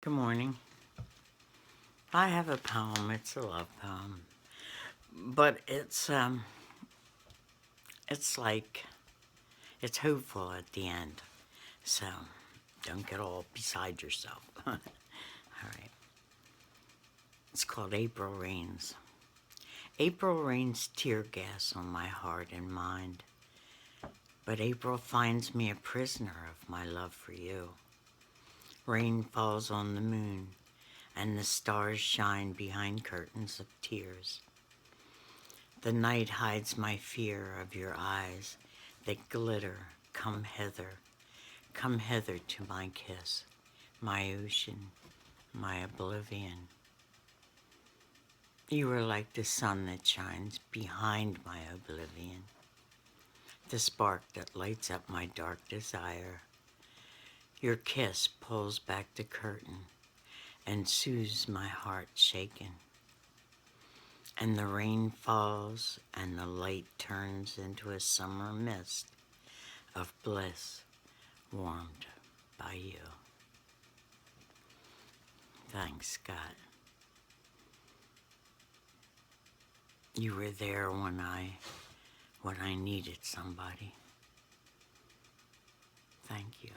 Good morning. I have a poem. It's a love poem, but it's like it's hopeful at the end. So don't get all beside yourself. All right. It's called April Rains. April rains tear gas on my heart and mind, but April finds me a prisoner of my love for you. Rain falls on the moon, and the stars shine behind curtains of tears. The night hides my fear of your eyes that glitter. Come hither to my kiss, my ocean, my oblivion. You are like the sun that shines behind my oblivion, the spark that lights up my dark desire. Your kiss pulls back the curtain and soothes my heart shaken. And the rain falls and the light turns into a summer mist of bliss warmed by you. Thanks, God. You were there when I needed somebody. Thank you.